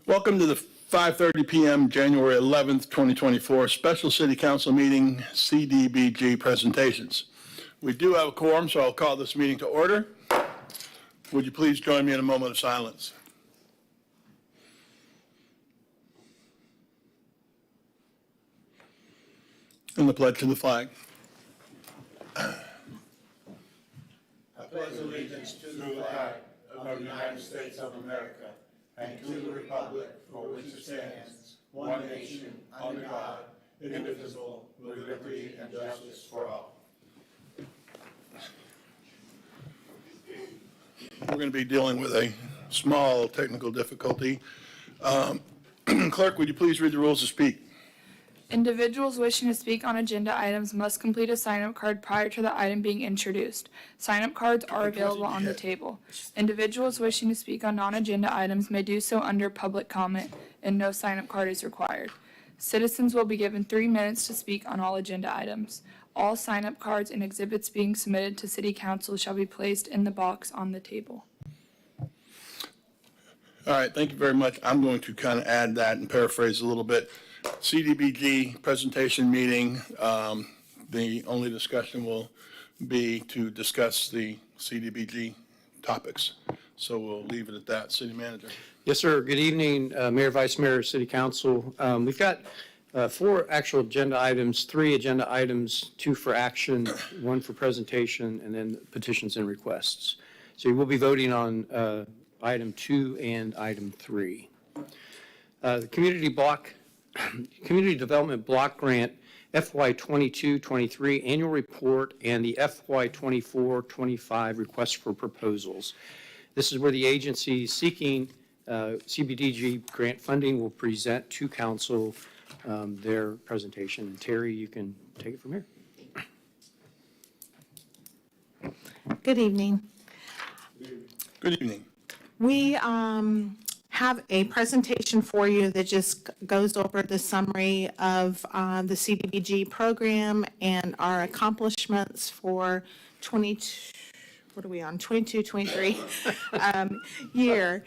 Welcome to the 5:30 p.m. January 11th, 2024 Special City Council meeting, CDBG presentations. We do have a quorum, so I'll call this meeting to order. Would you please join me in a moment of silence? And the pledge to the flag. I pledge allegiance to the flag of the United States of America and to the republic for which it stands, one nation, under God, indivisible, with liberty and justice for all. We're going to be dealing with a small technical difficulty. Clerk, would you please read the rules to speak? Individuals wishing to speak on agenda items must complete a sign-up card prior to the item being introduced. Sign-up cards are available on the table. Individuals wishing to speak on non-agenda items may do so under public comment, and no sign-up card is required. Citizens will be given 3 minutes to speak on all agenda items. All sign-up cards and exhibits being submitted to City Council shall be placed in the box on the table. All right, thank you very much. I'm going to kind of add that and paraphrase a little bit. CDBG presentation meeting, the only discussion will be to discuss the CDBG topics. So we'll leave it at that. City Manager. Yes, sir. Good evening, Mayor, Vice Mayor, City Council. We've got 4 actual agenda items, 3 agenda items, 2 for action, 1 for presentation, and then petitions and requests. So you will be voting on item 2 and item 3. The Community Development Block Grant FY 22-23 Annual Report and the FY 24-25 Request for Proposals. This is where the agency seeking CBDG grant funding will present to Council their presentation. And Terry, you can take it from here. Good evening. Good evening. We have a presentation for you that just goes over the summary of the CDBG program and our accomplishments for 22-23 year.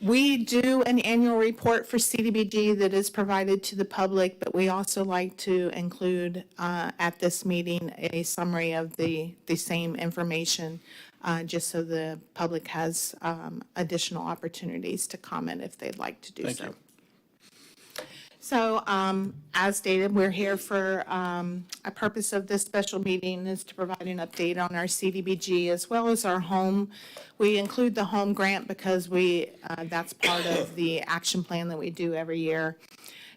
We do an annual report for CDBG that is provided to the public, but we also like to include at this meeting a summary of the same information, just so the public has additional opportunities to comment if they'd like to do so. Thank you. So, as stated, we're here for a purpose of this special meeting is to provide an update on our CDBG as well as our home. We include the home grant because that's part of the action plan that we do every year.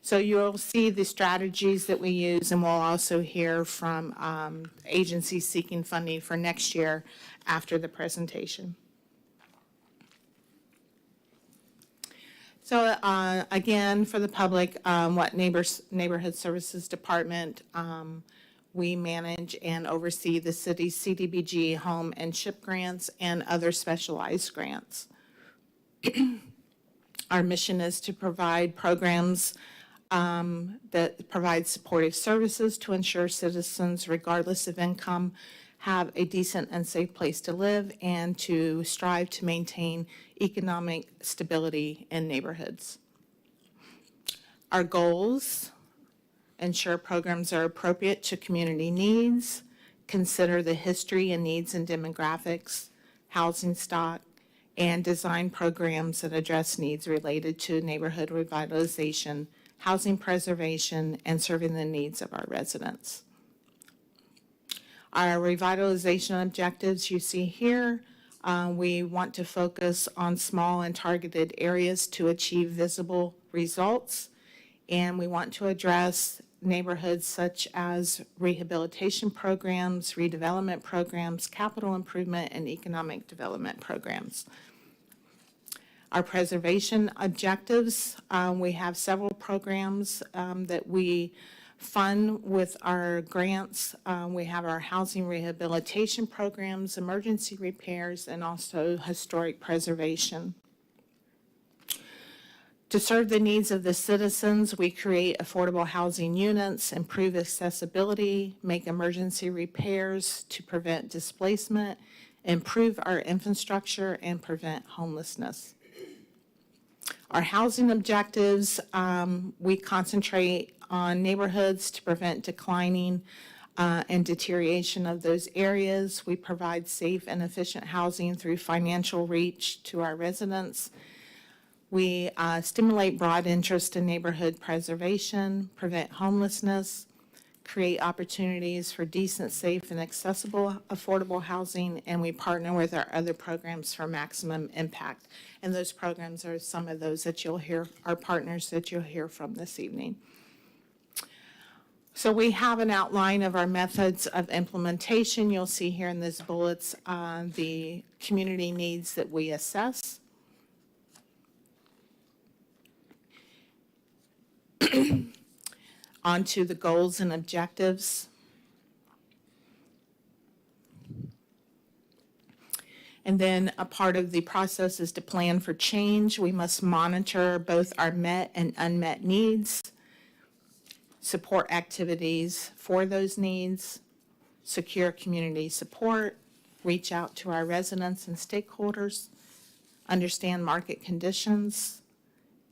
So you'll see the strategies that we use, and we'll also hear from agencies seeking funding for next year after the presentation. So again, for the public, what Neighborhood Services Department, we manage and oversee the city's CDBG home and SHIP grants and other specialized grants. Our mission is to provide programs that provide supportive services to ensure citizens, regardless of income, have a decent and safe place to live and to strive to maintain economic stability in neighborhoods. Our goals: ensure programs are appropriate to community needs, consider the history and needs and demographics, housing stock, and design programs that address needs related to neighborhood revitalization, housing preservation, and serving the needs of our residents. Our revitalization objectives you see here, we want to focus on small and targeted areas to achieve visible results, and we want to address neighborhoods such as rehabilitation programs, redevelopment programs, capital improvement, and economic development programs. Our preservation objectives, we have several programs that we fund with our grants. We have our housing rehabilitation programs, emergency repairs, and also historic preservation. To serve the needs of the citizens, we create affordable housing units, improve accessibility, make emergency repairs to prevent displacement, improve our infrastructure, and prevent homelessness. Our housing objectives, we concentrate on neighborhoods to prevent declining and deterioration of those areas. We provide safe and efficient housing through financial reach to our residents. We stimulate broad interest in neighborhood preservation, prevent homelessness, create opportunities for decent, safe, and accessible, affordable housing, and we partner with our other programs for maximum impact. And those programs are some of those that you'll hear, our partners that you'll hear from this evening. So we have an outline of our methods of implementation. You'll see here in these bullets the community needs that we assess. On to the goals and objectives. And then a part of the process is to plan for change. We must monitor both our met and unmet needs, support activities for those needs, secure community support, reach out to our residents and stakeholders, understand market conditions,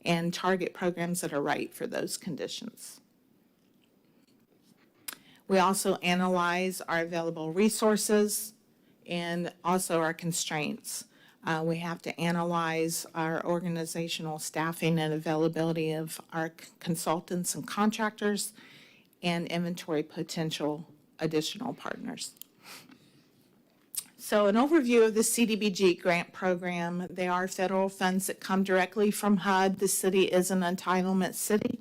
and target programs that are right for those conditions. We also analyze our available resources and also our constraints. We have to analyze our organizational staffing and availability of our consultants and contractors and inventory potential additional partners. So an overview of the CDBG grant program. They are federal funds that come directly from HUD. The city is an entitlement city.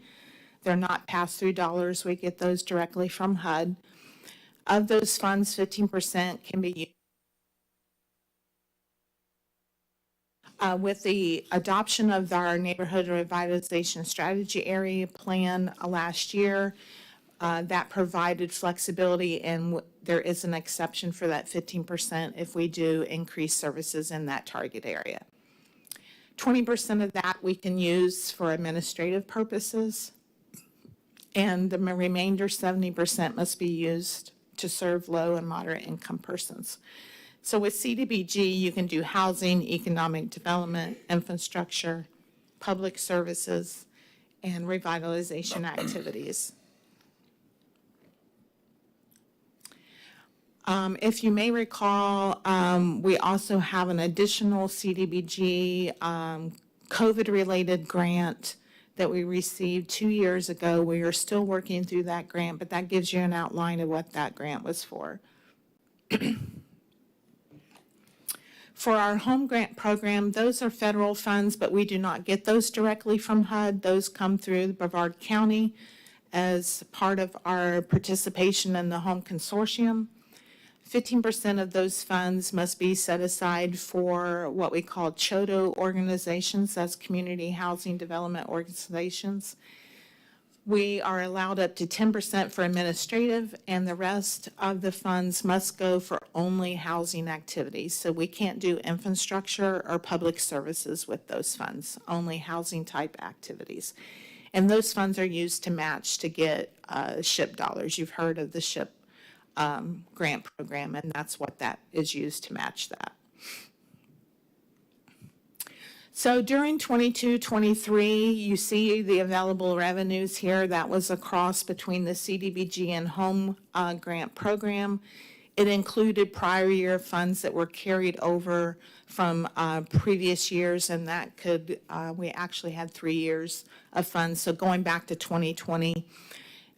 They're not pass-through dollars. We get those directly from HUD. Of those funds, 15% can be used. With the adoption of our neighborhood revitalization strategy area plan last year, that provided flexibility, and there is an exception for that 15% if we do increase services in that target area. 20% of that we can use for administrative purposes, and the remainder, 70%, must be used to serve low and moderate income persons. So with CDBG, you can do housing, economic development, infrastructure, public services, and revitalization activities. If you may recall, we also have an additional CDBG COVID-related grant that we received 2 years ago. We are still working through that grant, but that gives you an outline of what that grant was for. For our home grant program, those are federal funds, but we do not get those directly from HUD. Those come through Brevard County as part of our participation in the home consortium. 15% of those funds must be set aside for what we call CHODO organizations, that's community housing development organizations. We are allowed up to 10% for administrative, and the rest of the funds must go for only housing activities. So we can't do infrastructure or public services with those funds, only housing type activities. And those funds are used to match to get SHIP dollars. You've heard of the SHIP grant program, and that's what that is used to match that. So during 22-23, you see the available revenues here. That was a cross between the CDBG and home grant program. It included prior year funds that were carried over from previous years, and that could, we actually had 3 years of funds. So going back to 2020,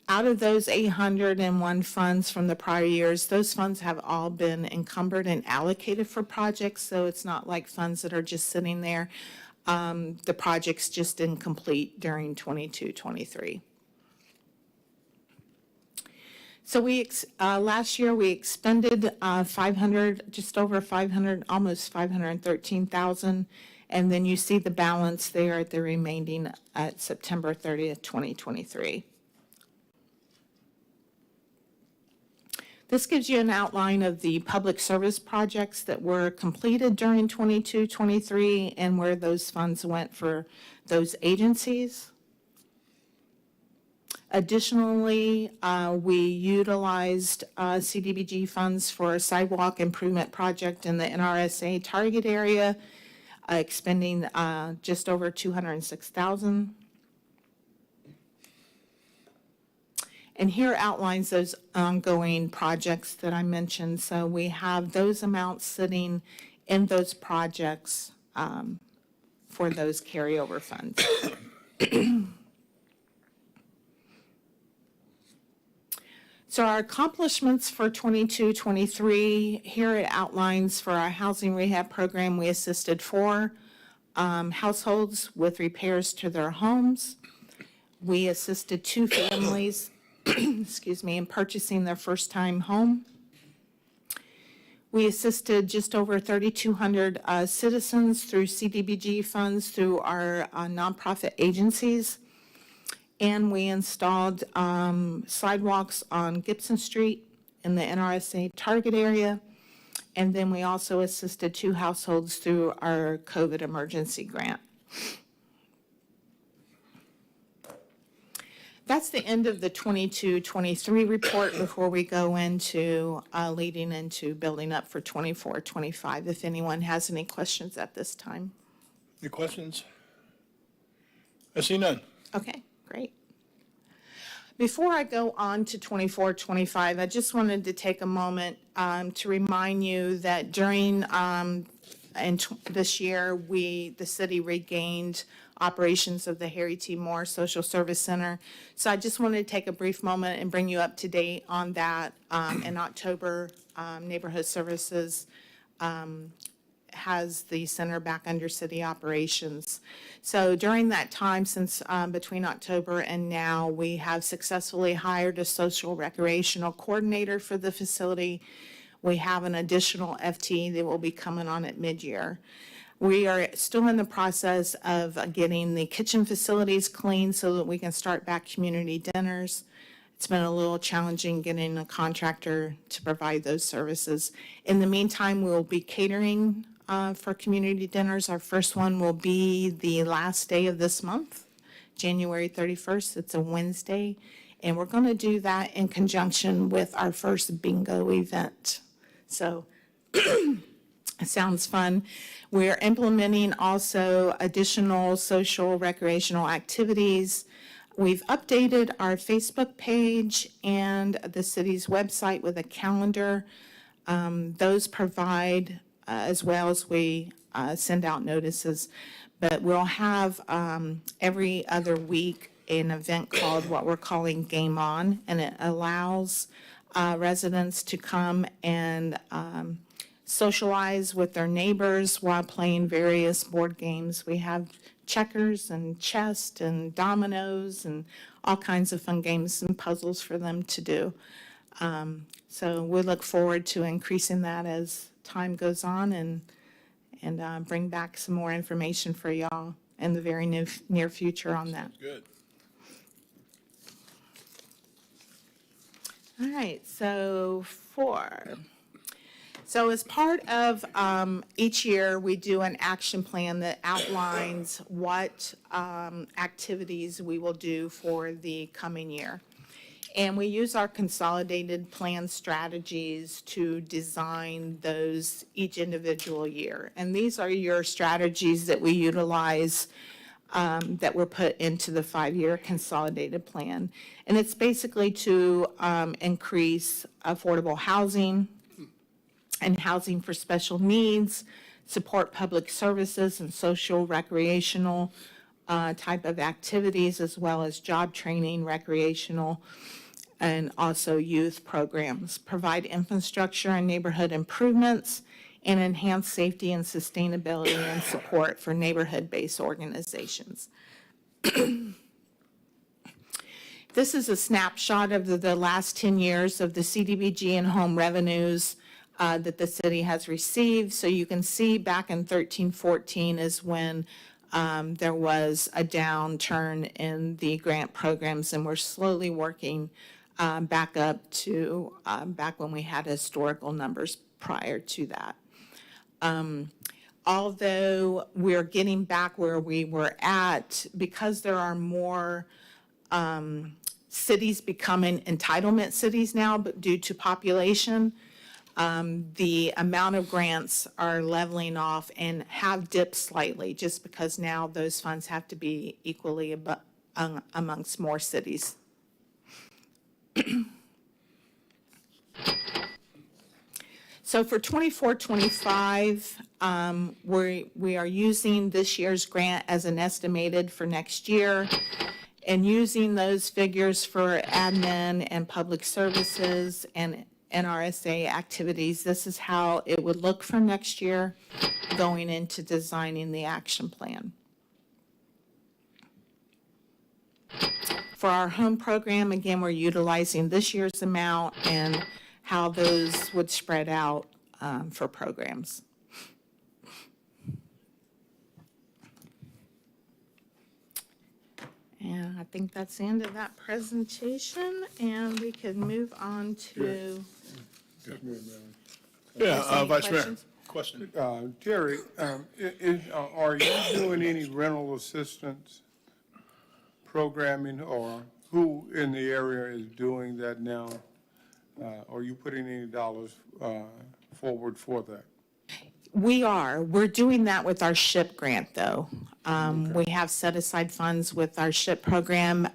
out of those 801 funds from the prior years, those funds have all been encumbered and allocated for projects, so it's not like funds that are just sitting there. The project's just incomplete during 22-23. So last year we expended 500, just over 500, almost 513,000, and then you see the balance there at the remaining at September 30th, 2023. This gives you an outline of the public service projects that were completed during 22-23 and where those funds went for those agencies. Additionally, we utilized CDBG funds for a sidewalk improvement project in the NRSA target area. expending just over $206,000. And here outlines those ongoing projects that I mentioned. So we have those amounts sitting in those projects for those carryover funds. So our accomplishments for 22-23, here it outlines for our housing rehab program, we assisted 4 households with repairs to their homes. We assisted 2 families, excuse me, in purchasing their first-time home. We assisted just over 3,200 citizens through CDBG funds through our nonprofit agencies. And we installed sidewalks on Gibson Street in the NRSA target area. And then we also assisted 2 households through our COVID emergency grant. That's the end of the 22-23 report before we go into leading into building up for 24-25. If anyone has any questions at this time. Any questions? I see none. Okay, great. Before I go on to 24-25, I just wanted to take a moment to remind you that during this year, the city regained operations of the Harry T. Moore Social Service Center. So I just wanted to take a brief moment and bring you up to date on that. In October, Neighborhood Services has the center back under city operations. So during that time, since between October and now, we have successfully hired a social recreational coordinator for the facility. We have an additional FTE that will be coming on at mid-year. We are still in the process of getting the kitchen facilities clean so that we can start back community dinners. It's been a little challenging getting a contractor to provide those services. In the meantime, we will be catering for community dinners. Our first one will be the last day of this month, January 31st. It's a Wednesday. And we're going to do that in conjunction with our first bingo event. So it sounds fun. We're implementing also additional social recreational activities. We've updated our Facebook page and the city's website with a calendar. Those provide, as well as we send out notices, but we'll have every other week an event called what we're calling Game On, and it allows residents to come and socialize with their neighbors while playing various board games. We have checkers and chess and dominoes and all kinds of fun games and puzzles for them to do. So we look forward to increasing that as time goes on and bring back some more information for y'all in the very near future on that. Good. All right, so as part of each year, we do an action plan that outlines what activities we will do for the coming year. And we use our consolidated plan strategies to design those each individual year. And these are your strategies that we utilize that were put into the 5-year consolidated plan. And it's basically to increase affordable housing and housing for special needs, support public services and social recreational type of activities, as well as job training, recreational, and also youth programs, provide infrastructure and neighborhood improvements, and enhance safety and sustainability and support for neighborhood-based organizations. This is a snapshot of the last 10 years of the CDBG and home revenues that the city has received. So you can see back in 13-14 is when there was a downturn in the grant programs, and we're slowly working back up to back when we had historical numbers prior to that. Although we're getting back where we were at, because there are more cities becoming entitlement cities now, but due to population, The amount of grants are leveling off and have dipped slightly just because now those funds have to be equally amongst more cities. So for 24-25, we are using this year's grant as an estimated for next year and using those figures for admin and public services and NRSA activities. This is how it would look for next year going into designing the action plan. For our home program, again, we're utilizing this year's amount and how those would spread out for programs. And I think that's the end of that presentation, and we can move on to. Yeah, Any Vice Mayor, questions? question. Terry, are you doing any rental assistance programming, or who in the area is doing that now? Are you putting any dollars forward for that? We're doing that with our SHIP grant, though. We have set aside funds with our SHIP program.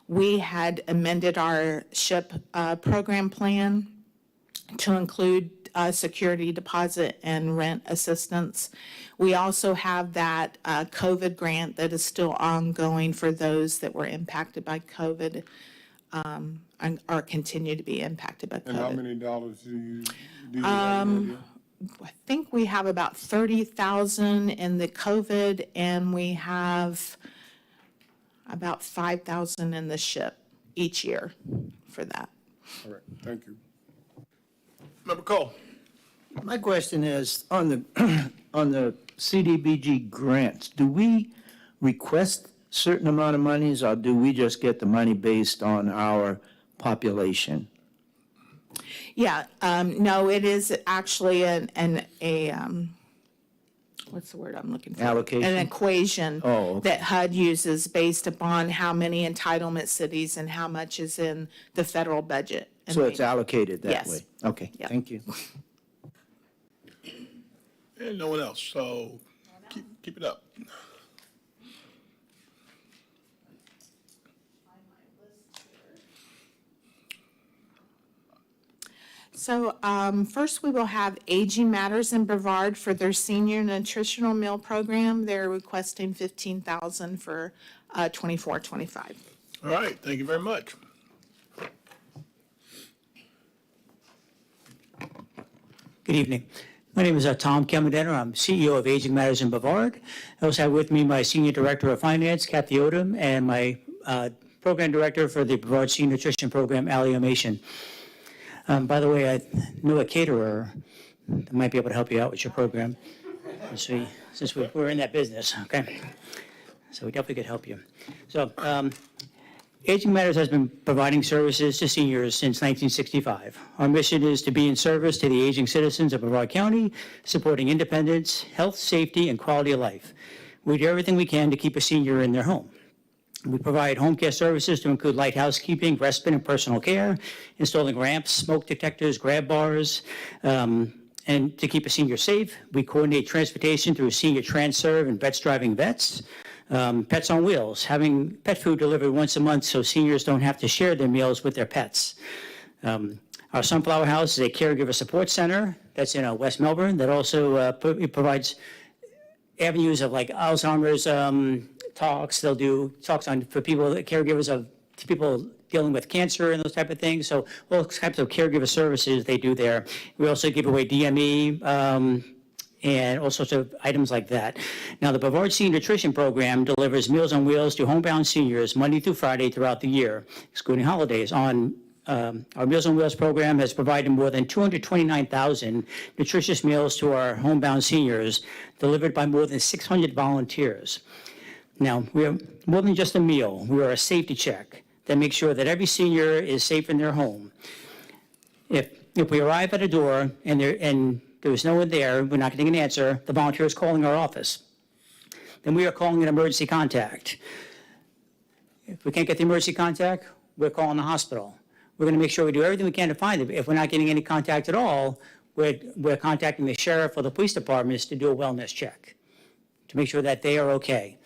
We had amended our SHIP program plan to include security deposit and rent assistance. We also have that COVID grant that is still ongoing for those that were impacted by COVID and or continue to be impacted by COVID. And how many dollars do you have an idea? I think we have about 30,000 in the COVID, and we have about 5,000 in the SHIP each year for that. All right, thank you. Member Cole? My question is, on the, on the CDBG grants, do we request certain amount of monies, or do we just get the money based on our population? Yeah, no, it is actually what's the word I'm looking for? Allocation? An equation Oh, okay. that HUD uses based upon how many entitlement cities and how much is in the federal budget. And So they- it's allocated that Yes. way? Okay, Yep. thank you. And no one else, so keep it up. So first, we will have Aging Matters in Brevard for their senior nutritional meal program. They're requesting $15,000 for 24-25. All right, thank you very much. Good evening. My name is Tom Camadena. I'm CEO of Aging Matters in Brevard. I also have with me my Senior Director of Finance, Kathy Odom, and my Program Director for the Brevard Senior Nutrition Program, Ali Omation. By the way, I know a caterer that might be able to help you out with your program, since we're in that business, okay? So we definitely could help you. So Aging Matters has been providing services to seniors since 1965. Our mission is to be in service to the aging citizens of Brevard County, supporting independence, health, safety, and quality of life. We do everything we can to keep a senior in their home. We provide home care services to include light housekeeping, respite, and personal care, installing ramps, smoke detectors, grab bars, and to keep a senior safe. We coordinate transportation through Senior TransServe and Vets Driving Vets. Pets on Wheels, having pet food delivered once a month so seniors don't have to share their meals with their pets. Our Sunflower House is a caregiver support center that's in West Melbourne that also provides avenues of like Alzheimer's talks. They'll do talks for people, caregivers to people dealing with cancer and those type of things. So all types of caregiver services they do there. We also give away DME, and all sorts of items like that. Now, the Brevard Senior Nutrition Program delivers Meals on Wheels to homebound seniors Monday through Friday throughout the year, excluding holidays. Our Meals on Wheels program has provided more than 229,000 nutritious meals to our homebound seniors, delivered by more than 600 volunteers. Now, we are more than just a meal. We are a safety check that makes sure that every senior is safe in their home. If we arrive at a door and there's no one there, we're not getting an answer, the volunteer is calling our office. Then we are calling an emergency contact. If we can't get the emergency contact, we're calling the hospital. we're going to make sure we do everything we can to find them. If we're not getting any contact at all, we're contacting the sheriff or the police departments to do a wellness check to make sure that they are okay.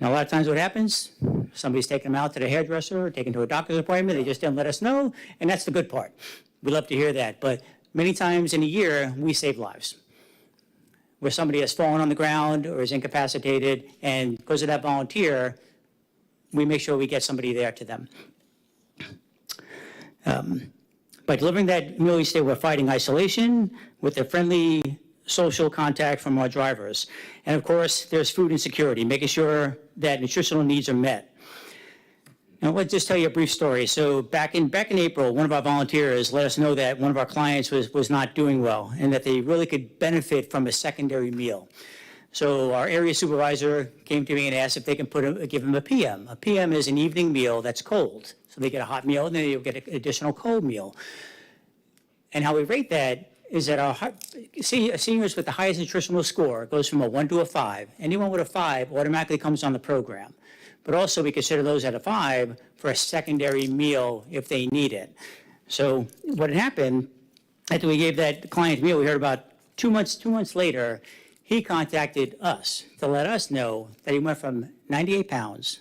Now, a lot of times what happens, somebody's taking them out to the hairdresser or taken to a doctor's appointment, they just didn't let us know, and that's the good part. We love to hear that, but many times in a year, we save lives. Where somebody has fallen on the ground or is incapacitated, and because of that volunteer, we make sure we get somebody there to them. By delivering that meal each day, we're fighting isolation with a friendly social contact from our drivers. And of course, there's food insecurity, making sure that nutritional needs are met. Now, let's just tell you a brief story. So back in April, one of our volunteers let us know that one of our clients was not doing well and that they really could benefit from a secondary meal. So our area supervisor came to me and asked if they can give them a PM. A PM is an evening meal that's cold. So they get a hot meal and then they'll get an additional cold meal. And how we rate that is that our seniors with the highest nutritional score goes from a 1 to a 5. Anyone with a 5 automatically comes on the program. But also we consider those at a 5 for a secondary meal if they need it. So what had happened, after we gave that client meal, we heard about 2 months later, he contacted us to let us know that he went from 98 pounds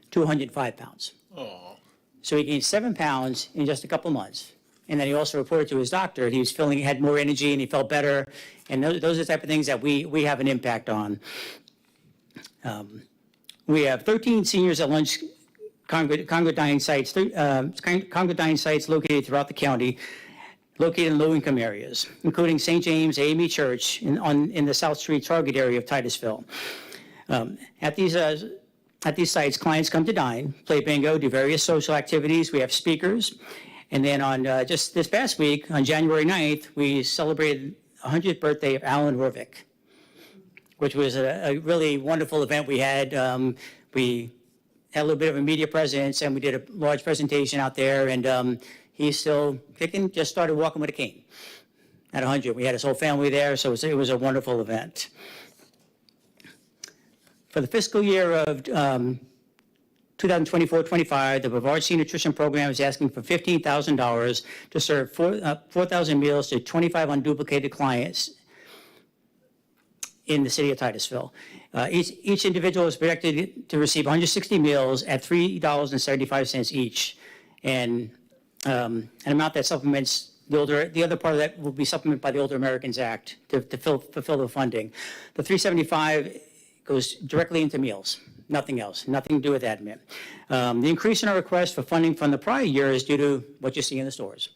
to 105 pounds. Oh, So he gained 7 pounds in just a couple months. And then he also reported to his doctor he had more energy and he felt better. And those are the type of things that we have an impact on. We have 13 seniors at lunch congregate dining sites located throughout the county, located in low-income areas, including St. James AME Church in the South Street Target area of Titusville. At these sites, clients come to dine, play bingo, do various social activities. We have speakers. And then on just this past week, on January 9th, we celebrated the 100th birthday of Alan Ruvik, which was a really wonderful event we had. We had a little bit of a media presence, and we did a large presentation out there, and he's still kicking, just started walking with a cane at 100. We had his whole family there, so it was a wonderful event. For the fiscal year of 2024-25, the Brevard Senior Nutrition Program is asking for $15,000 to serve 4,000 meals to 25 unduplicated clients in the city of Titusville. Each individual is projected to receive 160 meals at $3.75 each, and an amount that supplements the other part of that will be supplemented by the Older Americans Act to fulfill the funding. The $3.75 goes directly into meals. Nothing else, nothing to do with admin. The increase in our request for funding from the prior year is due to what you see in the stores.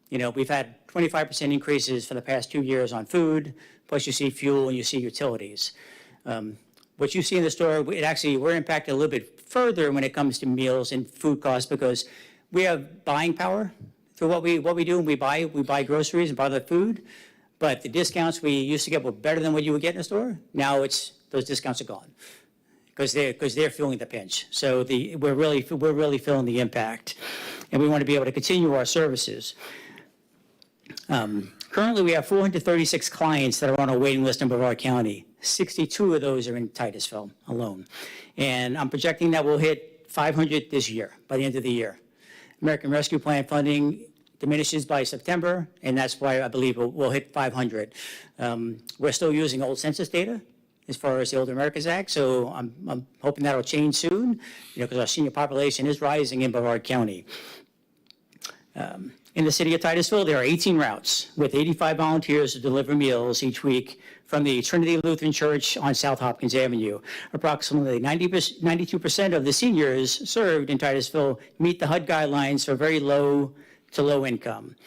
You know, we've had 25% increases for the past 2 years on food, plus you see fuel and you see utilities. What you see in the store, we're impacted a little bit further when it comes to meals and food costs because we have buying power through what we do. We buy groceries and buy the food, but the discounts we used to get were better than what you would get in the store. Now those discounts are gone. Because they're feeling the pinch. So we're really feeling the impact, and we want to be able to continue our services. Currently, we have 436 clients that are on a waiting list in Brevard County. 62 of those are in Titusville alone, and I'm projecting that we'll hit 500 this year by the end of the year. American Rescue Plan funding diminishes by September, and that's why I believe we'll hit 500. We're still using old census data as far as the Older Americans Act, so I'm hoping that'll change soon, because our senior population is rising in Brevard County. In the city of Titusville, there are 18 routes with 85 volunteers to deliver meals each week from the Trinity Lutheran Church on South Hopkins Avenue. Approximately 92% of the seniors served in Titusville meet the HUD guidelines for very low to low income.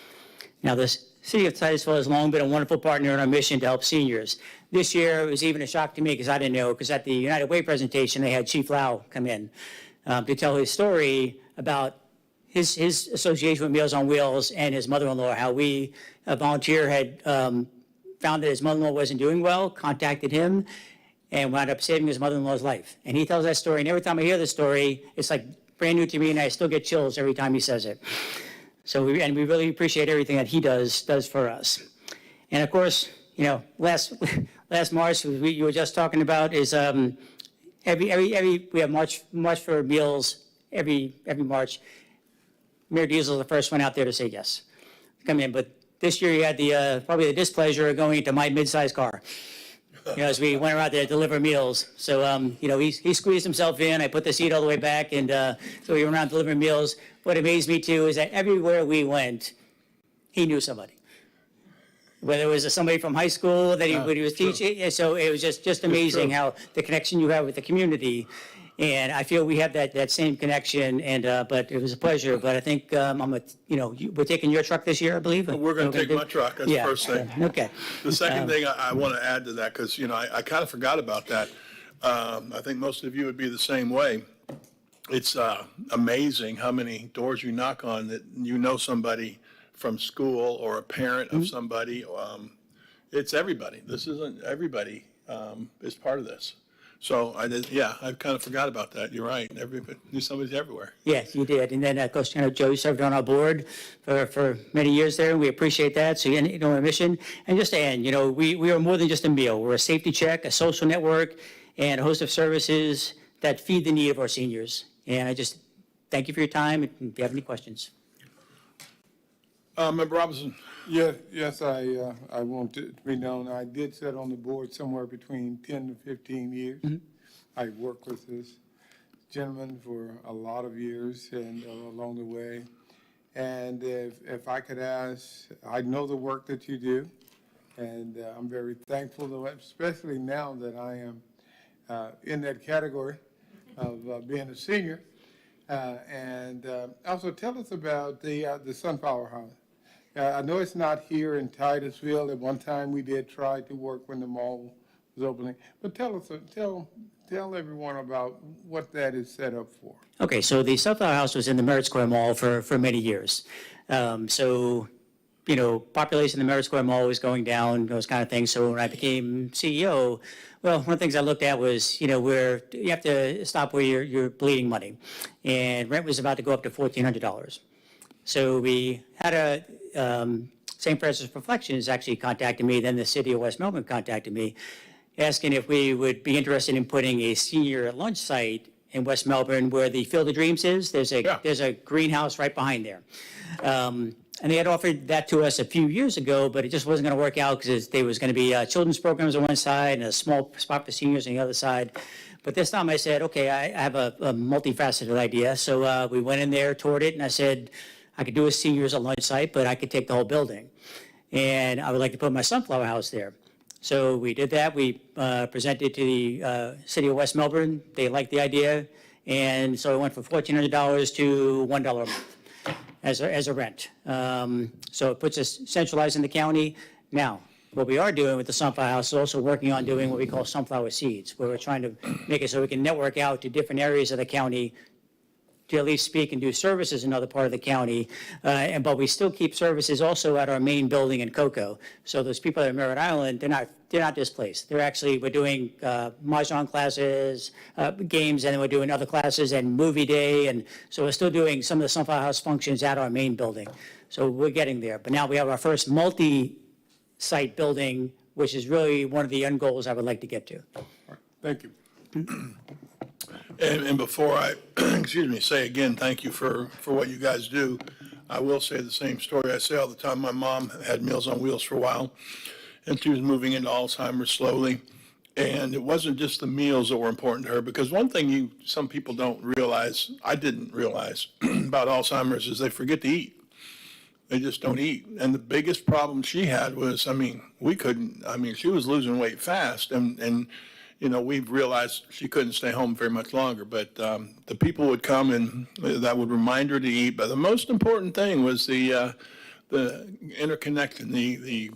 Now, the city of Titusville has long been a wonderful partner in our mission to help seniors. This year, it was even a shock to me because I didn't know, because at the United Way presentation, they had Chief Lau come in to tell his story about his association with Meals on Wheels and his mother-in-law, how a volunteer had found that his mother-in-law wasn't doing well, contacted him, and wound up saving his mother-in-law's life. And he tells that story, and every time I hear the story, it's like brand new to me, and I still get chills every time he says it. So we really appreciate everything that he does for us. And of course, last March, you were just talking about is we have March for Meals every March. Mayor Diesel was the first one out there to say yes, come in. But this year, he had the probably the displeasure of going into my mid-sized car. As we went around there to deliver meals. So, he squeezed himself in. I put the seat all the way back, and so we went around delivering meals. What amazed me, too, is that everywhere we went, he knew somebody. Whether it was somebody from high school that he was teaching. Yeah, so it was just amazing how the connection you have with the community. And I feel we have that same connection, and but it was a pleasure. But I think we're taking your truck this year, I believe. We're going to take my truck, that's the first thing. Okay. The second thing I want to add to that, because, I kind of forgot about that. I think most of you would be the same way. It's amazing how many doors you knock on that somebody from school or a parent of somebody. It's everybody. This isn't everybody is part of this. So I kind of forgot about that. You're right. Somebody's everywhere. Yes, you did. And then, of course, Joe served on our board for many years there, and we appreciate that. So, a mission. And just to end, we are more than just a meal. We're a safety check, a social network, and a host of services that feed the need of our seniors. And I just thank you for your time. If you have any questions. Member Robinson. Yes, I want it to be known, I did sit on the board somewhere between 10 to 15 years. I worked with this gentleman for a lot of years and along the way. And if I could ask, I know the work that you do, and I'm very thankful, especially now that I am in that category of being a senior. And also tell us about the Sunflower House. I know it's not here in Titusville. At one time, we did try to work when the mall was opening. But tell everyone about what that is set up for. Okay, so the Sunflower House was in the Merritt Square Mall for many years. Population in the Merritt Square Mall was going down, those kind of things. So when I became CEO, well, one of the things I looked at was, where you have to stop where you're bleeding money. And rent was about to go up to $1,400. So we had St. Francis Reflections actually contacted me, then the city of West Melbourne contacted me, asking if we would be interested in putting a senior lunch site in West Melbourne where the Field of Dreams is. There's a greenhouse right behind there. And they had offered that to us a few years ago, but it just wasn't going to work out because there was going to be children's programs on one side and a small spot for seniors on the other side. But this time I said, okay, I have a multifaceted idea. So we went in there, toured it, and I said, I could do a seniors at lunch site, but I could take the whole building. And I would like to put my Sunflower House there. So we did that. We presented to the city of West Melbourne. They liked the idea. And so it went from $1,400 to $1 a month as a rent. So it puts us centralized in the county. Now, what we are doing with the Sunflower House is also working on doing what we call sunflower seeds, where we're trying to make it so we can network out to different areas of the county to at least speak and do services in another part of the county. But we still keep services also at our main building in Cocoa. So those people at Merritt Island, they're not displaced. We're doing mahjong classes, games, and then we're doing other classes and movie day. And so we're still doing some of the Sunflower House functions at our main building. So we're getting there. But now we have our first multi-site building, which is really one of the end goals I would like to get to. Thank you. And before I, say again, thank you for what you guys do, I will say the same story I say all the time. My mom had Meals on Wheels for a while, and she was moving into Alzheimer's slowly. And it wasn't just the meals that were important to her, because one thing some people don't realize, I didn't realize about Alzheimer's, is they forget to eat. They just don't eat. And the biggest problem she had was, she was losing weight fast, and we've realized she couldn't stay home very much longer, but the people would come and that would remind her to eat. But the most important thing was the interconnection, the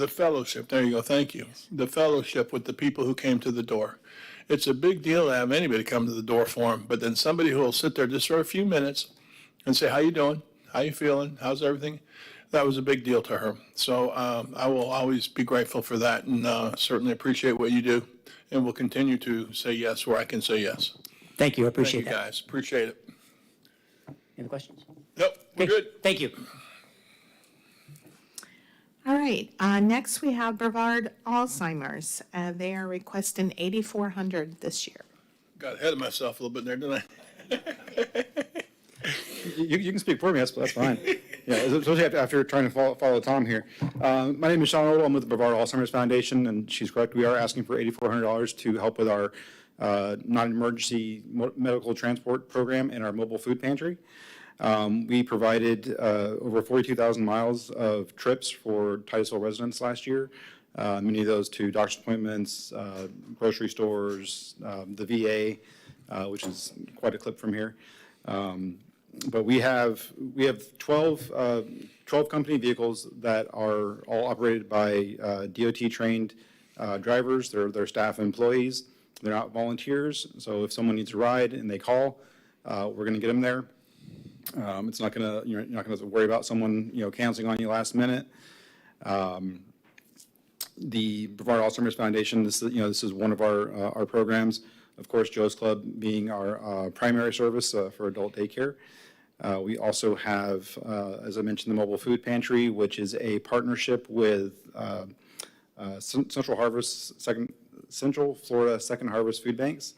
fellowship. There you go. Thank you. The fellowship with the people who came to the door. It's a big deal to have anybody come to the door for them, but then somebody who will sit there just for a few minutes and say, how you doing? How you feeling? How's everything? That was a big deal to her. So I will always be grateful for that, and certainly appreciate what you do. And we'll continue to say yes where I can say yes. Thank you. I appreciate Thank you, that. guys. Appreciate it. Any questions? Nope, we're Okay, good. Thank you. All right, next we have Brevard Alzheimer's. They are requesting $8,400 this year. Got ahead of myself a little bit there, didn't I? You can speak for me, that's fine. Yeah, especially after trying to follow Tom here. My name is Sean Odell, I'm with the Brevard Alzheimer's Foundation, and she's correct, we are asking for $8,400 to help with our non-emergency medical transport program and our mobile food pantry. We provided over 42,000 miles of trips for Titusville residents last year. Many of those to doctor's appointments, grocery stores, the VA, which is quite a clip from here. But we have 12 company vehicles that are all operated by DOT-trained drivers. They're staff employees. They're not volunteers. So if someone needs a ride and they call, we're going to get them there. It's not going to, you're not going to have to worry about someone, canceling on you last minute. The Brevard Alzheimer's Foundation, this is one of our programs. Of course, Joe's Club being our primary service for adult daycare. We also have, as I mentioned, the mobile food pantry, which is a partnership with Central Florida Second Harvest Food Banks.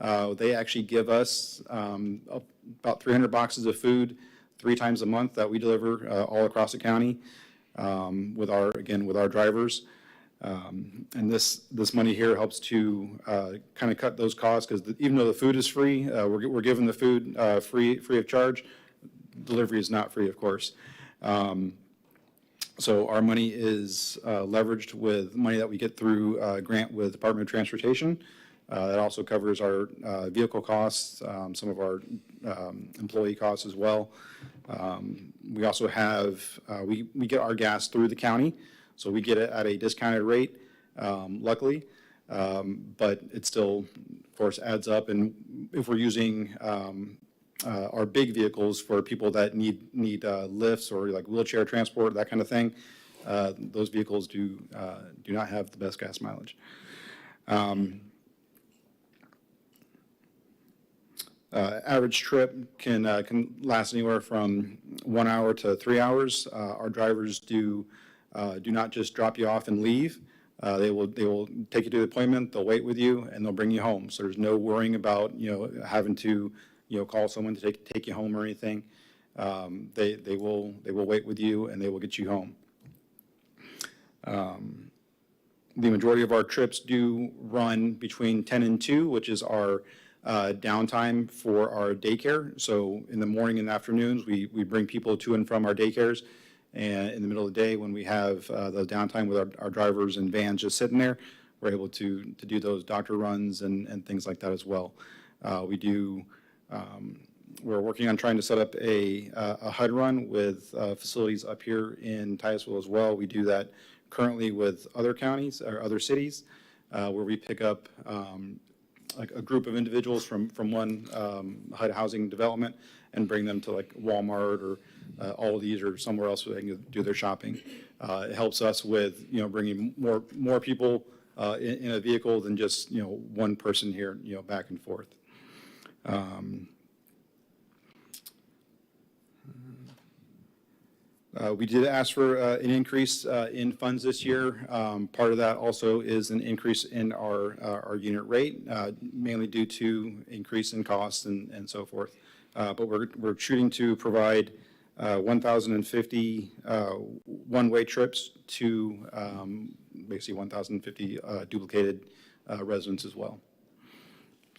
They actually give us about 300 boxes of food 3 times a month that we deliver all across the county with our drivers. And this money here helps to kind of cut those costs, because even though the food is free, we're giving the food free of charge. Delivery is not free, of course. So our money is leveraged with money that we get through a grant with Department of Transportation. That also covers our vehicle costs, some of our employee costs as well. We also have, we get our gas through the county, so we get it at a discounted rate, luckily. But it still, of course, adds up. And if we're using our big vehicles for people that need lifts or like wheelchair transport, that kind of thing, those vehicles do not have the best gas mileage. Average trip can last anywhere from 1 hour to 3 hours. Our drivers do not just drop you off and leave. They will take you to the appointment. They'll wait with you and they'll bring you home. So there's no worrying about having to call someone to take you home or anything. They will wait with you and they will get you home. The majority of our trips do run between 10 and 2, which is our downtime for our daycare. So in the morning and afternoons, we bring people to and from our daycares. And in the middle of the day, when we have the downtime with our drivers and vans just sitting there, we're able to do those doctor runs and things like that as well. We're working on trying to set up a HUD run with facilities up here in Titusville as well. We do that currently with other counties or other cities, where we pick up like a group of individuals from one HUD housing development and bring them to like Walmart or Aldi's or somewhere else where they can do their shopping. It helps us with bringing more people in a vehicle than just one person here back and forth. We did ask for an increase in funds this year. Part of that also is an increase in our unit rate, mainly due to increase in costs and so forth. But we're shooting to provide 1,050 one-way trips to basically 1,050 duplicated residents as well.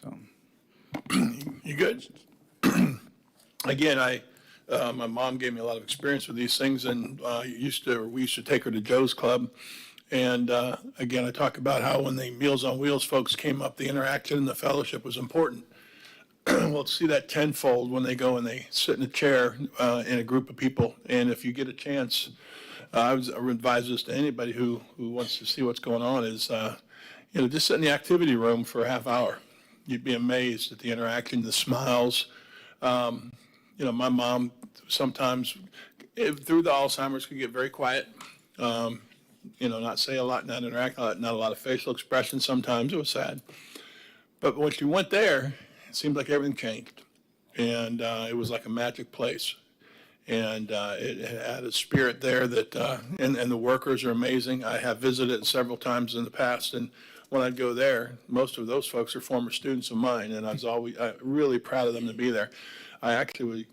So. You good? Again, my mom gave me a lot of experience with these things, and we used to take her to Joe's Club. And again, I talk about how when the Meals on Wheels folks came up, the interaction and the fellowship was important. We'll see that tenfold when they go and they sit in a chair in a group of people. And if you get a chance, I would advise this to anybody who wants to see what's going on, is just sit in the activity room for a half hour. You'd be amazed at the interaction, the smiles. My mom sometimes, through the Alzheimer's, could get very quiet, not say a lot, not interact a lot, not a lot of facial expression sometimes. It was sad. But when she went there, it seemed like everything changed. And it was like a magic place. And it had a spirit there that, and the workers are amazing. I have visited several times in the past, and when I'd go there, most of those folks are former students of mine, and I was always really proud of them to be there. I actually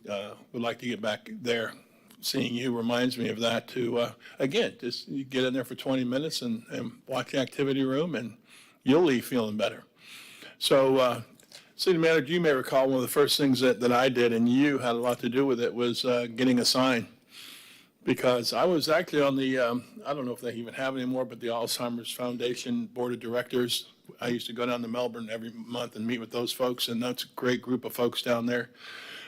would like to get back there. Seeing you reminds me of that to, again, just you get in there for 20 minutes and watch the activity room, and you'll leave feeling better. So, City Manager, you may recall one of the first things that I did, and you had a lot to do with it, was getting a sign. Because I was actually on the, I don't know if they even have it anymore, but the Alzheimer's Foundation Board of Directors. I used to go down to Melbourne every month and meet with those folks, and that's a great group of folks down there.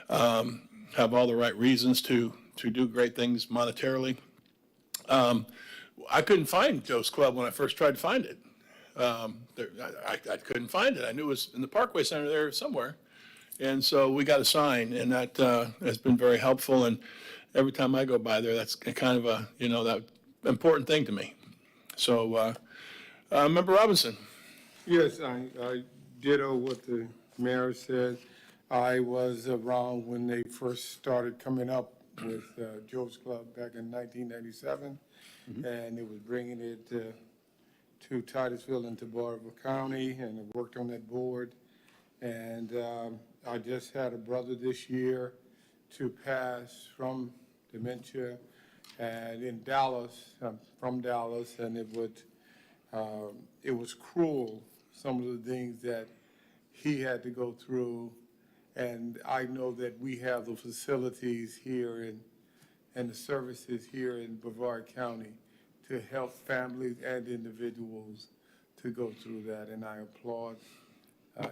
Have all the right reasons to do great things monetarily. I couldn't find Joe's Club when I first tried to find it. I couldn't find it. I knew it was in the Parkway Center there somewhere. And so we got a sign, and that has been very helpful. And every time I go by there, that's kind of a, that important thing to me. So, Member Robinson. Yes, I ditto what the mayor said. I was around when they first started coming up with Joe's Club back in 1997, and it was bringing it to Titusville and to Barber County, and I worked on that board. And I just had a brother this year to pass from dementia, and in Dallas, I'm from Dallas, and it was cruel, some of the things that he had to go through. And I know that we have the facilities here and the services here in Brevard County to help families and individuals to go through that. And I applaud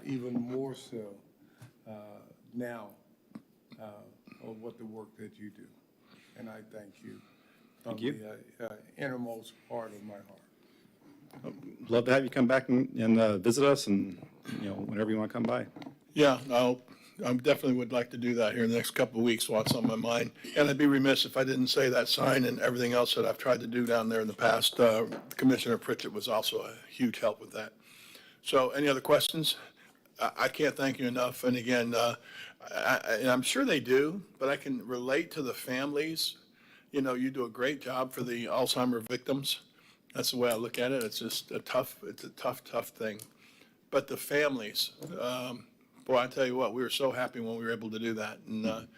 even more so now of what the work that you do. And I thank you from the innermost part of my heart. Love to have you come back and visit us, and, whenever you want to come by. Yeah, I definitely would like to do that here in the next couple of weeks while it's on my mind. And I'd be remiss if I didn't say that sign and everything else that I've tried to do down there in the past. Commissioner Pritchett was also a huge help with that. So any other questions? I can't thank you enough. And again, and I'm sure they do, but I can relate to the families. You do a great job for the Alzheimer victims. That's the way I look at it. It's just a tough thing. But the families, boy, I tell you what, we were so happy when we were able to do that. And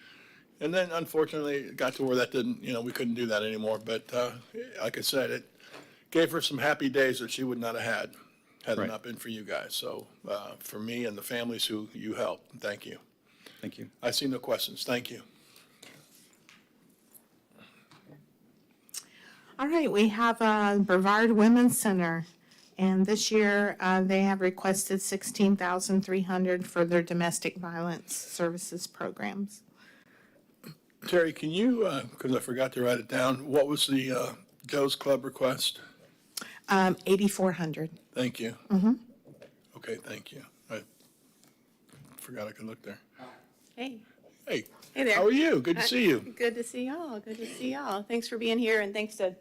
then unfortunately, it got to where that didn't, we couldn't do that anymore. But like I said, it gave her some happy days that she would not have had it not been for you guys. So for me and the families who you helped, thank you. Thank you. I see no questions. Thank you. All right, we have Brevard Women's Center, and this year they have requested $16,300 for their domestic violence services programs. Terry, can you, because I forgot to write it down, what was the Joe's Club request? $8,400. Thank you. Okay, thank you. I forgot I could look there. Hey. Hey. Hey there. How are you? Good to see you. Good to see y'all. Good to see y'all. Thanks for being here, and thanks to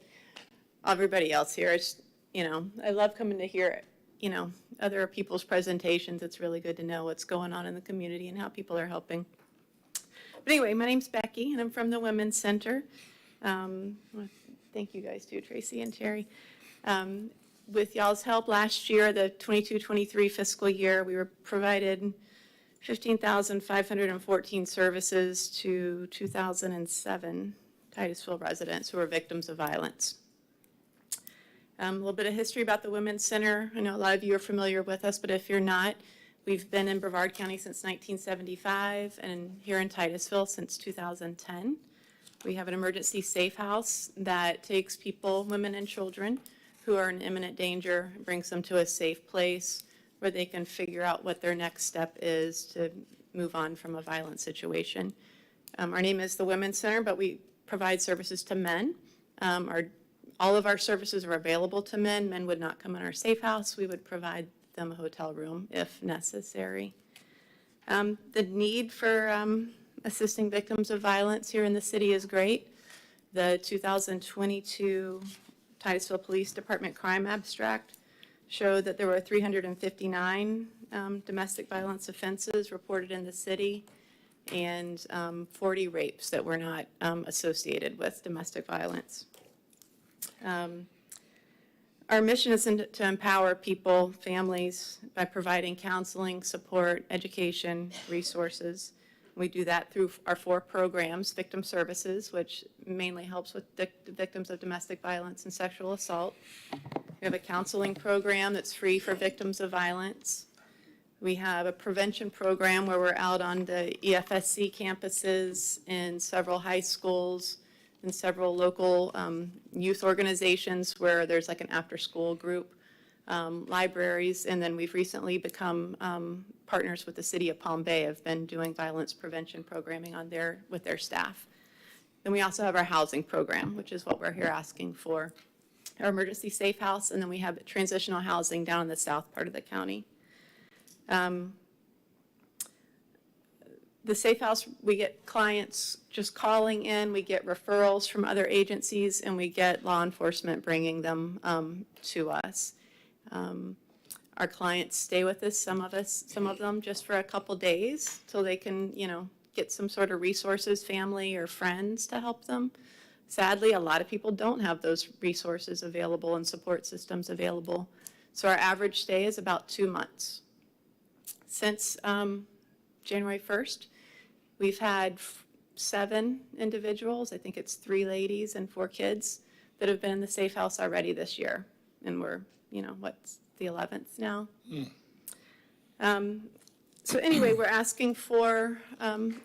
everybody else here. It's, I love coming to hear, other people's presentations. It's really good to know what's going on in the community and how people are helping. But anyway, my name's Becky, and I'm from the Women's Center. Thank you guys too, Tracy and Terry. With y'all's help last year, the 22-23 fiscal year, we were provided 15,514 services to 2,007 Titusville residents who are victims of violence. A little bit of history about the Women's Center. I know a lot of you are familiar with us, but if you're not, we've been in Brevard County since 1975 and here in Titusville since 2010. We have an emergency safe house that takes people, women and children, who are in imminent danger, brings them to a safe place where they can figure out what their next step is to move on from a violent situation. Our name is the Women's Center, but we provide services to men. All of our services are available to men. Men would not come in our safe house. We would provide them a hotel room if necessary. The need for assisting victims of violence here in the city is great. The 2022 Titusville Police Department Crime Abstract showed that there were 359 domestic violence offenses reported in the city and 40 rapes that were not associated with domestic violence. Our mission is to empower people, families, by providing counseling, support, education, resources, We do that through our 4 programs: Victim Services, which mainly helps with victims of domestic violence and sexual assault. We have a counseling program that's free for victims of violence. We have a prevention program where we're out on the EFSC campuses in several high schools and several local youth organizations where there's like an after-school group, libraries, and then we've recently become partners with the city of Palm Bay, have been doing violence prevention programming with their staff. Then we also have our housing program, which is what we're here asking for, our emergency safe house, and then we have transitional housing down in the south part of the county. The safe house, we get clients just calling in, we get referrals from other agencies, and we get law enforcement bringing them to us. Our clients stay with us, some of them just for a couple days till they can, get some sort of resources, family or friends to help them. Sadly, a lot of people don't have those resources available and support systems available. So our average stay is about 2 months. Since January 1st, we've had 7 individuals, I think it's 3 ladies and 4 kids, that have been in the safe house already this year. And we're, what's the 11th now? So anyway, we're asking for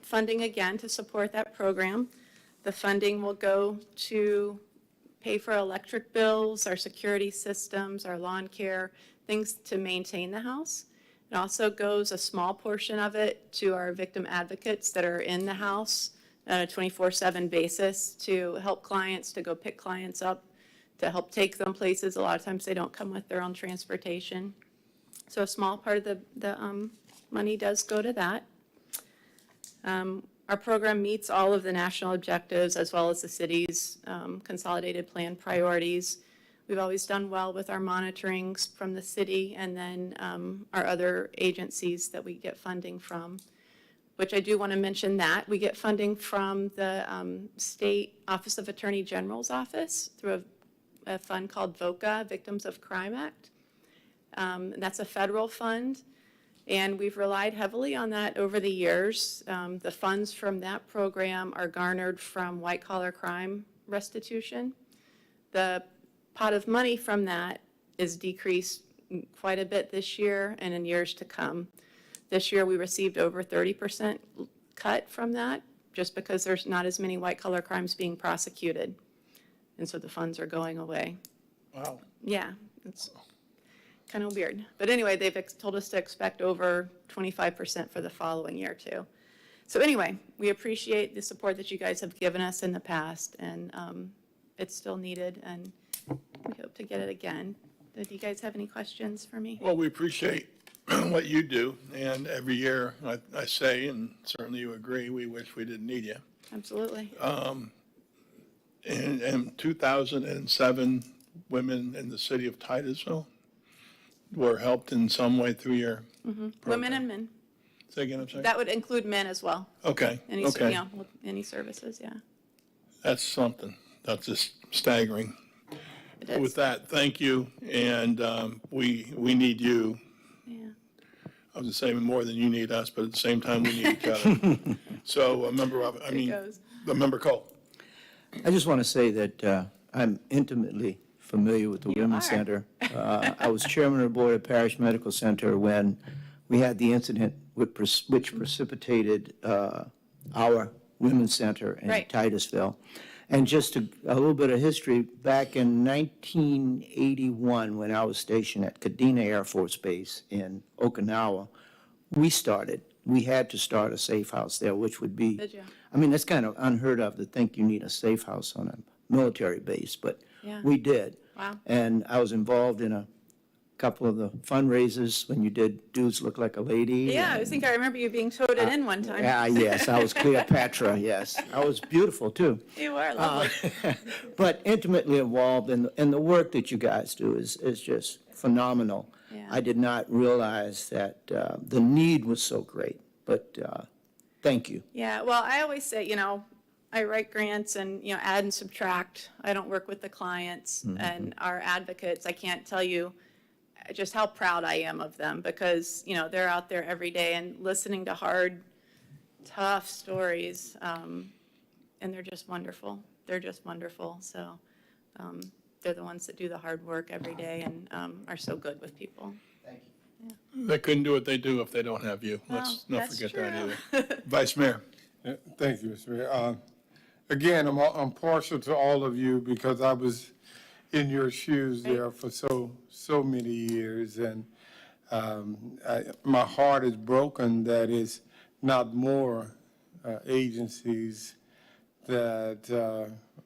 funding again to support that program. The funding will go to pay for electric bills, our security systems, our lawn care, things to maintain the house. It also goes, a small portion of it, to our victim advocates that are in the house on a 24/7 basis to help clients, to go pick clients up, to help take them places. A lot of times they don't come with their own transportation. So a small part of the money does go to that. Our program meets all of the national objectives as well as the city's consolidated plan priorities. We've always done well with our monitorings from the city and then our other agencies that we get funding from, which I do want to mention that. We get funding from the State Office of Attorney General's office through a fund called VOCA, Victims of Crime Act. That's a federal fund, and we've relied heavily on that over the years. The funds from that program are garnered from white-collar crime restitution. The pot of money from that is decreased quite a bit this year and in years to come. This year, we received over 30% cut from that, just because there's not as many white-collar crimes being prosecuted. And so the funds are going away. Wow. Yeah, it's kind of weird. But anyway, they've told us to expect over 25% for the following year, too. So anyway, we appreciate the support that you guys have given us in the past, and it's still needed, and we hope to get it again. Do you guys have any questions for me? Well, we appreciate what you do, and every year I say, and certainly you agree, we wish we didn't need you. Absolutely. In 2007, women in the city of Titusville were helped in some way through your Women and men. Say again, I'm sorry? That would include men as well. Okay, Any, okay. Any services, yeah. That's something. That's just staggering. It is. With that, thank you, and we need you. Yeah. I was saying more than you need us, but at the same time, we need each other. So, Member Cole. I just want to say that I'm intimately familiar with the Women's are. Center. I was chairman of the board of Parish Medical Center when we had the incident which precipitated our Women's Center in Right. Titusville. And just a little bit of history, back in 1981, when I was stationed at Kadena Air Force Base in Okinawa, we had to start a safe house there, which would be, Did you? I mean, that's kind of unheard of to think you need a safe house on a military base, but Yeah. we did. Wow. And I was involved in a couple of the fundraisers when you did Dudes Look Like a Lady. Yeah, I and- think I remember you being toted in one time. Yeah, yes, I was Cleopatra, yes. I was beautiful, too. You were lovely. But intimately involved, and the work that you guys do is just phenomenal. Yeah. I did not realize that the need was so great, but thank you. Yeah, well, I always say, I write grants and, add and subtract. I don't work with the clients and our advocates. I can't tell you just how proud I am of them because, they're out there every day and listening to hard tough stories, and they're just wonderful. They're just wonderful. So they're the ones that do the hard work every day and are so good with people. They couldn't do what they do if they don't have you. Let's Well, not that's forget that true. either. Vice Mayor. Yeah, thank you, Mr. Mayor. Again, I'm partial to all of you because I was in your shoes there for so many years, and my heart is broken that it's not more agencies that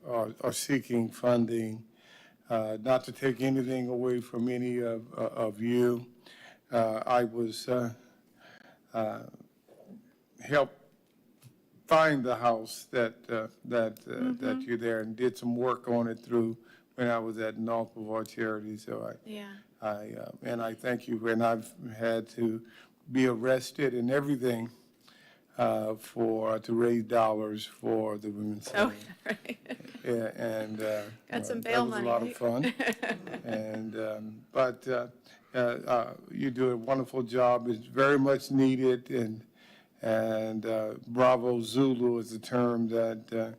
are seeking funding. Not to take anything away from any of you, I was helped find the house that you're there and did some work on it through when I was at North Brevard Charity. So Yeah. I thank you. And I've had to be arrested and everything to raise dollars for the Women's Oh, Center. right. Yeah, and Got some bail money, that was a lot of right? fun. And but you do a wonderful job. It's very much needed, and bravo Zulu is the term that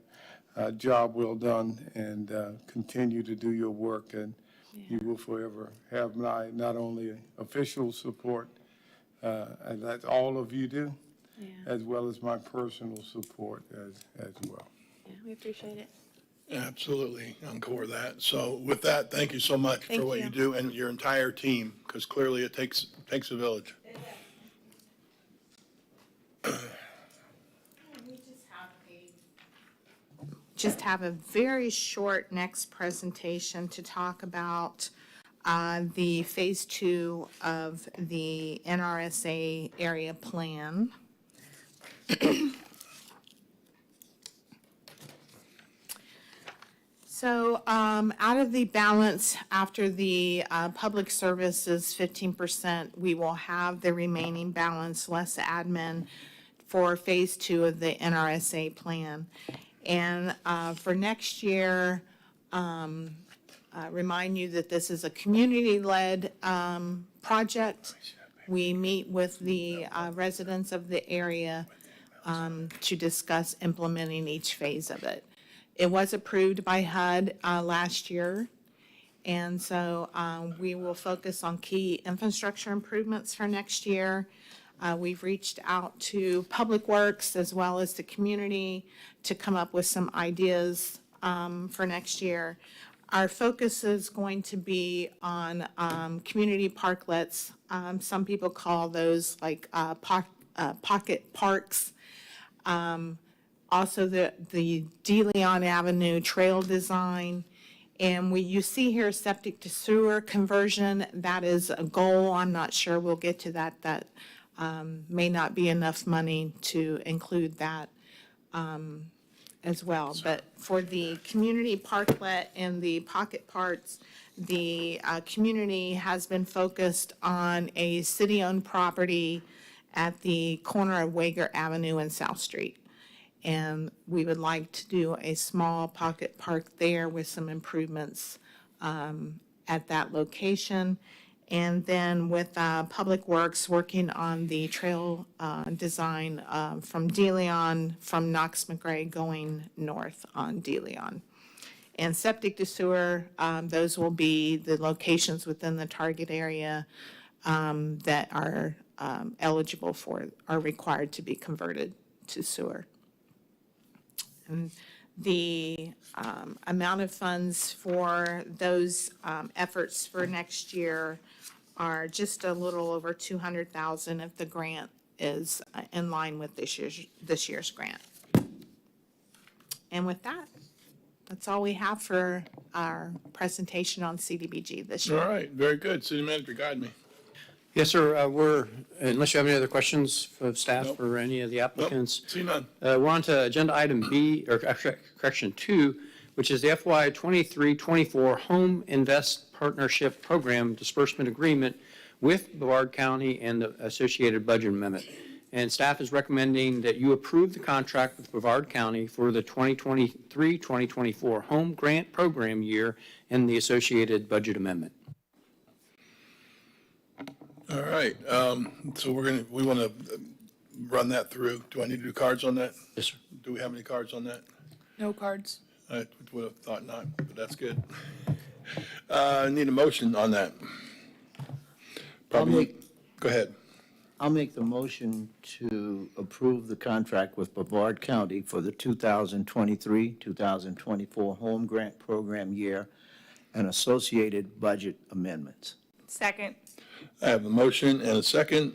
job well done, and continue to do your work, and you will forever have my not only official support, and that's all of you do, as well as my personal support as well. Yeah, we appreciate it. Absolutely, encore that. So with that, thank you so much for Thank what you. you do and your entire team, because clearly it takes a village. Just have a very short next presentation to talk about the Phase 2 of the NRSA area plan. So out of the balance after the public services 15%, we will have the remaining balance less admin for Phase 2 of the NRSA plan. And for next year, remind you that this is a community-led project. We meet with the residents of the area to discuss implementing each phase of it. It was approved by HUD last year, and so we will focus on key infrastructure improvements for next year. We've reached out to Public Works as well as the community to come up with some ideas for next year. Our focus is going to be on community parklets. Some people call those like pocket parks. Also the De Leon Avenue trail design. And you see here septic to sewer conversion. That is a goal. I'm not sure we'll get to that. That may not be enough money to include that as well. But for the community parklet and the pocket parks, the community has been focused on a city-owned property at the corner of Wager Avenue and South Street. And we would like to do a small pocket park there with some improvements at that location. And then with Public Works working on the trail design from De Leon, from Knox McRae going north on De Leon. And septic to sewer, those will be the locations within the target area that are eligible for, are required to be converted to sewer. And the amount of funds for those efforts for next year are just a little over $200,000 if the grant is in line with this year's grant. And with that, that's all we have for our presentation on CDBG this year. All right, very good. City Manager, guide me. Yes, sir. Unless you have any other questions of staff Nope. or any of the applicants. See none. We're on to agenda item B, or correction 2, which is the FY 23-24 Home Invest Partnership Program Disbursement Agreement with Brevard County and the associated budget amendment. And staff is recommending that you approve the contract with Brevard County for the 2023-2024 Home Grant Program year and the associated budget amendment. All right, so we want to run that through. Do I need to do cards on that? Yes, sir. Do we have any cards on that? No cards. I would have thought not, but that's good. I need a motion on that. Probably, make- go ahead. I'll make the motion to approve the contract with Brevard County for the 2023-2024 Home Grant Program year and associated budget amendments. Second. I have a motion and a second.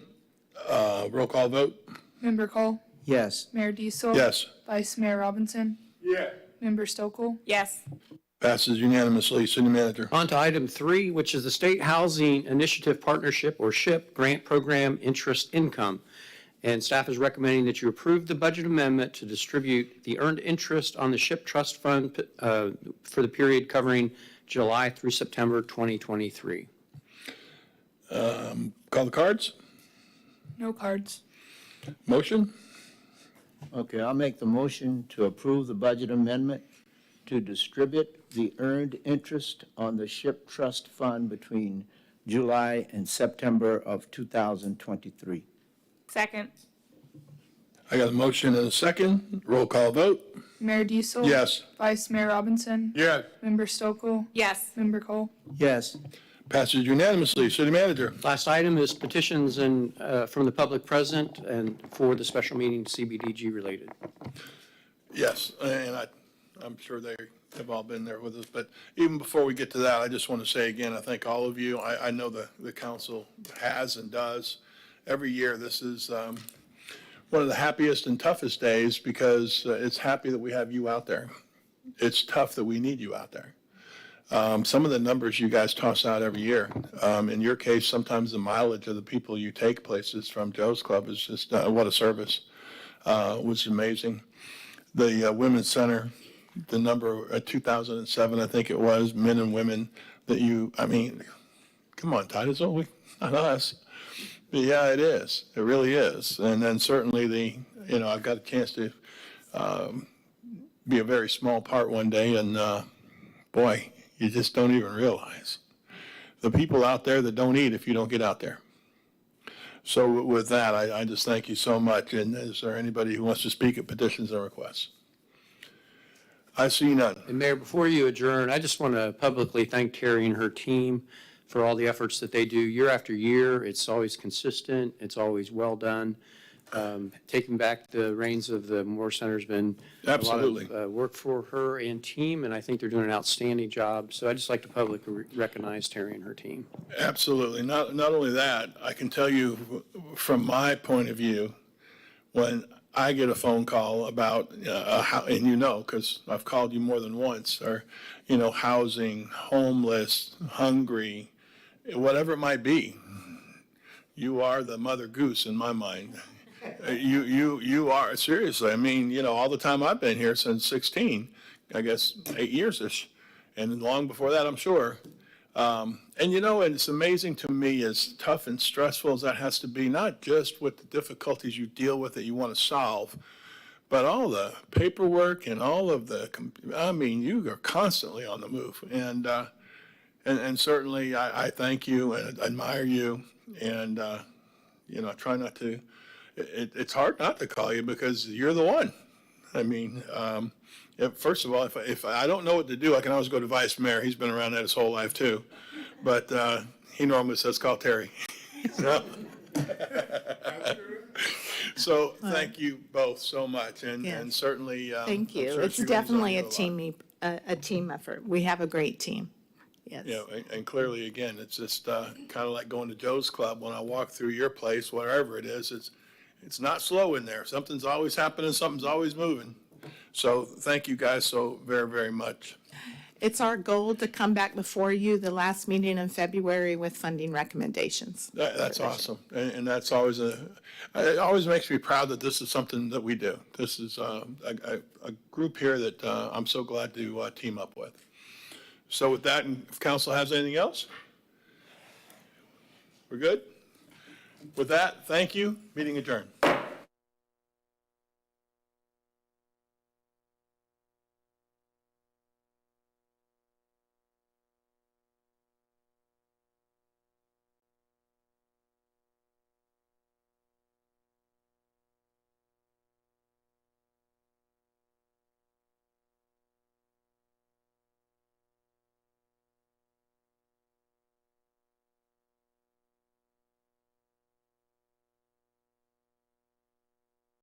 Roll call vote? Member Cole? Yes. Mayor Diesel? Yes. Vice Mayor Robinson? Yeah. Member Stokel? Yes. Passes unanimously. City Manager. On to item 3, which is the State Housing Initiative Partnership, or SHIP, Grant Program Interest Income. And staff is recommending that you approve the budget amendment to distribute the earned interest on the SHIP Trust Fund for the period covering July through September 2023. Call the cards? No cards. Motion? Okay, I'll make the motion to approve the budget amendment to distribute the earned interest on the SHIP Trust Fund between July and September of 2023. Second. I got a motion and a second. Roll call vote? Mayor Diesel? Yes. Vice Mayor Robinson? Yes. Member Stokel? Yes. Member Cole? Yes. Passes unanimously. City Manager. Last item is petitions and, from the public present and for the special meeting CBDG related. Yes, and I'm sure they have all been there with us, but even before we get to that, I just want to say again, I thank all of you. I know the council has and does. Every year, this is one of the happiest and toughest days because it's happy that we have you out there. It's tough that we need you out there. Some of the numbers you guys toss out every year, in your case, sometimes the mileage of the people you take places from Joe's Club is just, what a service, was amazing. The Women's Center, the number, 2007, I think it was, men and women that come on, Titusville, not us. But yeah, it is. It really is. And then certainly I've got a chance to be a very small part one day, and boy, you just don't even realize the people out there that don't eat if you don't get out there. So with that, I just thank you so much. And is there anybody who wants to speak at petitions and requests? I see none. And Mayor, before you adjourn, I just want to publicly thank Terry and her team for all the efforts that they do year after year. It's always consistent. It's always well done. Taking back the reins of the Moore Center has been Absolutely. a lot of work for her and team, and I think they're doing an outstanding job. So I'd just like to publicly recognize Terry and her team. Absolutely. Not only that, I can tell you from my point of view, when I get a phone call about, and because I've called you more than once, or, housing, homeless, hungry, whatever it might be, you are the mother goose in my mind. You are, seriously. All the time I've been here since 16, I guess 8 years-ish, and long before that, I'm sure. And it's amazing to me, as tough and stressful as that has to be, not just with the difficulties you deal with that you want to solve, but all the paperwork and all of you are constantly on the move. And certainly I thank you and admire you, and, I try not to, it's hard not to call you because you're the one. First of all, if I don't know what to do, I can always go to Vice Mayor. He's been around that his whole life too. But he normally says, call Terry. So thank you both so much. And certainly. Thank you. I'm sure It's she really definitely a does do lot. team effort. We have a great team. Yes. And clearly, again, it's just kind of like going to Joe's Club. When I walk through your place, whatever it is, it's not slow in there. Something's always happening. Something's always moving. So thank you guys so very, very much. It's our goal to come back before you the last meeting in February with funding recommendations. That's awesome. And that's always it always makes me proud that this is something that we do. This is a group here that I'm so glad to team up with. So with that, and if council has anything else? We're good? With that, thank you. Meeting adjourned.